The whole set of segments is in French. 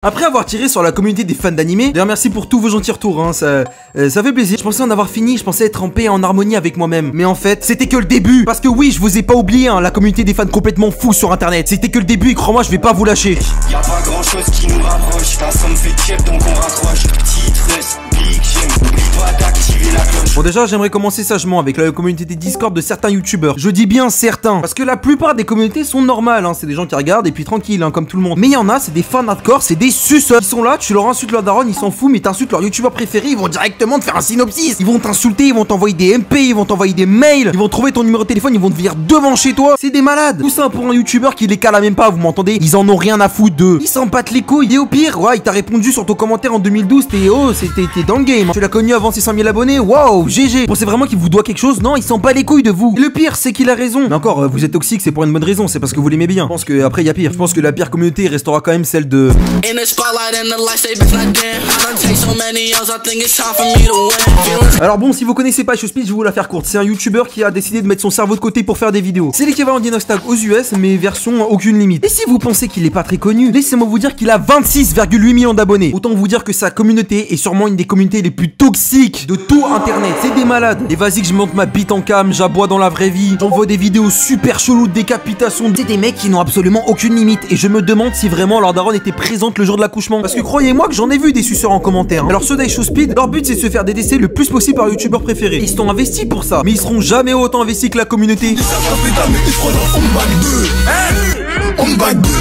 Après avoir tiré sur la communauté des fans d'animé, d'ailleurs merci pour tous vos gentils retours, hein, ça fait plaisir. Je pensais en avoir fini, je pensais être en paix et en harmonie avec moi-même. Mais en fait, c'était que le début. Parce que oui, je vous ai pas oublié, hein, la communauté des fans complètement fous sur internet. C'était que le début et crois-moi, je vais pas vous lâcher. Y'a pas grand chose qui nous rapproche, la somme fait chef donc on raccroche. Titres, big j'aime, n'oublie pas d'activer la cloche. Bon déjà, j'aimerais commencer sagement avec la communauté des Discord de certains youtubeurs. Je dis bien certains, parce que la plupart des communautés sont normales, hein, c'est des gens qui regardent et puis tranquille, hein, comme tout le monde. Mais il y en a, c'est des fans hardcore, c'est des suceurs. Ils sont là, tu leur insultes leur daronne, ils s'en foutent, mais t'insultes leur youtubeur préféré, ils vont directement te faire un synopsis. Ils vont t'insulter, ils vont t'envoyer des MP, ils vont t'envoyer des mails, ils vont trouver ton numéro de téléphone, ils vont te venir devant chez toi. C'est des malades. Tout ça pour un youtubeur qui les cala même pas, vous m'entendez? Ils en ont rien à foutre d'eux. Ils s'en battent les couilles. Et au pire, ouais, il t'a répondu sur ton commentaire en 2012, t'es dans le game. Tu l'as connu avant 600 000 abonnés, waouh, GG. Vous pensez vraiment qu'il vous doit quelque chose? Non, il s'en bat les couilles de vous. Et le pire, c'est qu'il a raison. Mais encore, vous êtes toxique, c'est pour une bonne raison, c'est parce que vous l'aimez bien. Je pense que après, il y a pire. Je pense que la pire communauté restera quand même celle de. Alors bon, si vous connaissez pas Showspeed, je vais vous la faire courte. C'est un youtubeur qui a décidé de mettre son cerveau de côté pour faire des vidéos. C'est l'équivalent d'Inostag aux US, mais version aucune limite. Et si vous pensez qu'il est pas très connu, laissez-moi vous dire qu'il a 26,8 millions d'abonnés. Autant vous dire que sa communauté est sûrement une des communautés les plus toxiques de tout internet. C'est des malades. Et vas-y que je monte ma bite en cam, j'aboie dans la vraie vie. J'envoie des vidéos super cheloues de décapitation. C'est des mecs qui n'ont absolument aucune limite. Et je me demande si vraiment leur daronne était présente le jour de l'accouchement. Parce que croyez-moi que j'en ai vu des suceurs en commentaire. Alors ceux d'Showspeed, leur but c'est de se faire dédesser le plus possible par leur youtubeur préféré. Ils sont investis pour ça. Mais ils seront jamais autant investis que la communauté.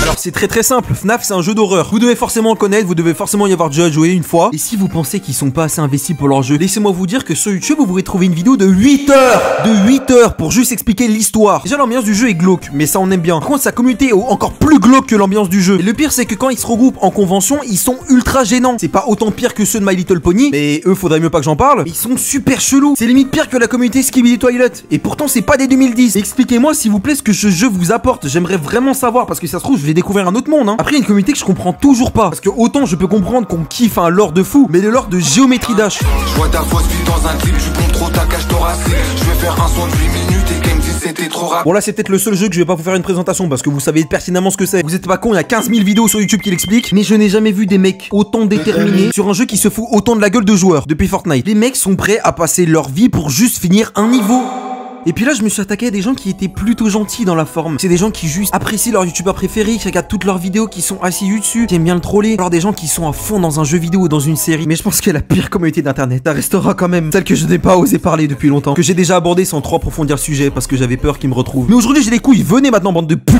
Alors c'est très simple, FNAF c'est un jeu d'horreur. Vous devez forcément le connaître, vous devez forcément y avoir déjà joué une fois. Et si vous pensez qu'ils sont pas assez investis pour leur jeu, laissez-moi vous dire que sur YouTube vous pourrez trouver une vidéo de 8 heures. De 8 heures pour juste expliquer l'histoire. Déjà l'ambiance du jeu est glauque, mais ça on aime bien. Par contre sa communauté est encore plus glauque que l'ambiance du jeu. Et le pire c'est que quand ils se regroupent en convention, ils sont ultra gênants. C'est pas autant pire que ceux de My Little Pony, mais eux faudrait mieux pas que j'en parle. Ils sont super chelous. C'est limite pire que la communauté Skibidi Toilet. Et pourtant c'est pas des 2010. Expliquez-moi s'il vous plaît ce que ce jeu vous apporte. J'aimerais vraiment savoir parce que ça se trouve je vais découvrir un autre monde, hein. Après, il y a une communauté que je comprends toujours pas. Parce que autant je peux comprendre qu'on kiffe un lore de fou, mais le lore de Géométrie Dash. Je vois ta fausse vie dans un clip, tu comptes trop ta cage thoracique. Je vais faire un son de 8 minutes et qu'elle me dit c'était trop rapide. Bon là c'est peut-être le seul jeu que je vais pas vous faire une présentation parce que vous savez pertinemment ce que c'est. Vous êtes pas con, il y a 15 000 vidéos sur YouTube qui l'expliquent. Mais je n'ai jamais vu des mecs autant déterminés sur un jeu qui se fout autant de la gueule de joueurs depuis Fortnite. Les mecs sont prêts à passer leur vie pour juste finir un niveau. Et puis là je me suis attaqué à des gens qui étaient plutôt gentils dans la forme. C'est des gens qui juste apprécient leur youtubeur préféré, qui regardent toutes leurs vidéos, qui sont assis dessus, qui aiment bien le troller. Alors des gens qui sont à fond dans un jeu vidéo ou dans une série. Mais je pense que la pire communauté d'internet, ça restera quand même celle que je n'ai pas osé parler depuis longtemps, que j'ai déjà abordé sans trop approfondir le sujet parce que j'avais peur qu'ils me retrouvent. Mais aujourd'hui j'ai des couilles, venez maintenant bande de putes.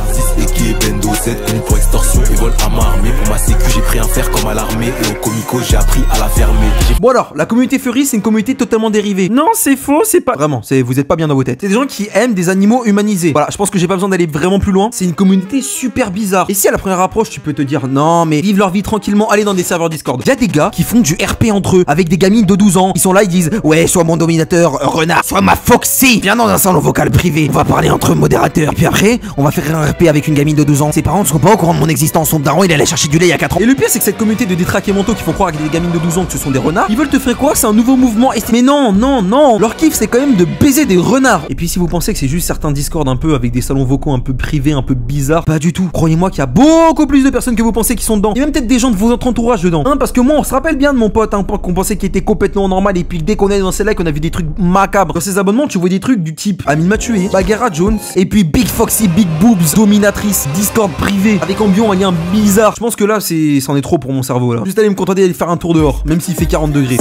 Bendo 7 connus pour extorsion et vol à ma armée. Pour ma sécu j'ai pris un fer comme à l'armée. Et au comico j'ai appris à la fermer. Bon alors, la communauté Furry c'est une communauté totalement dérivée. Non c'est faux, c'est pas... Vraiment, vous êtes pas bien dans vos têtes. C'est des gens qui aiment des animaux humanisés. Voilà, je pense que j'ai pas besoin d'aller vraiment plus loin. C'est une communauté super bizarre. Et si à la première approche tu peux te dire non mais vivent leur vie tranquillement, aller dans des serveurs Discord. Il y a des gars qui font du RP entre eux avec des gamines de 12 ans. Ils sont là, ils disent ouais soit mon dominateur renard, soit ma Foxy. Viens dans un salon vocal privé, on va parler entre modérateurs. Et puis après, on va faire un RP avec une gamine de 12 ans. Ses parents ne sont pas au courant de mon existence. Son daron il allait chercher du lait il y a 4 ans. Et le pire c'est que cette communauté de détraqués mentaux qui font croire avec des gamines de 12 ans que ce sont des renards, ils veulent te faire croire que c'est un nouveau mouvement. Mais non, non, non. Leur kiff c'est quand même de baiser des renards. Et puis si vous pensez que c'est juste certains Discord un peu avec des salons vocaux un peu privés, un peu bizarres, pas du tout. Croyez-moi qu'il y a beaucoup plus de personnes que vous pensez qui sont dedans. Il y a même peut-être des gens de votre entourage dedans. Hein, parce que moi on se rappelle bien de mon pote, un pote qu'on pensait qu'il était complètement normal et puis dès qu'on est dans ces likes on a vu des trucs macabres. Dans ses abonnements tu vois des trucs du type Amine m'a tué, Bagheera Jones et puis Big Foxy, Big Boobs, dominatrice, Discord privé avec ambiance, un lien bizarre. Je pense que là c'en est trop pour mon cerveau là. Juste aller me contenter d'aller faire un tour dehors, même s'il fait 40 degrés.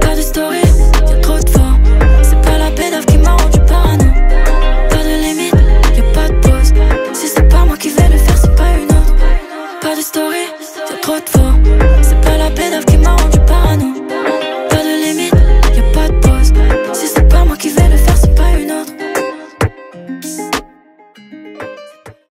Pas de story, y'a trop de fort. C'est pas la pédave qui m'a rendu parano. Pas de limite, y'a pas de pause. Si c'est pas moi qui vais le faire, c'est pas une autre. Pas de story, y'a trop de fort.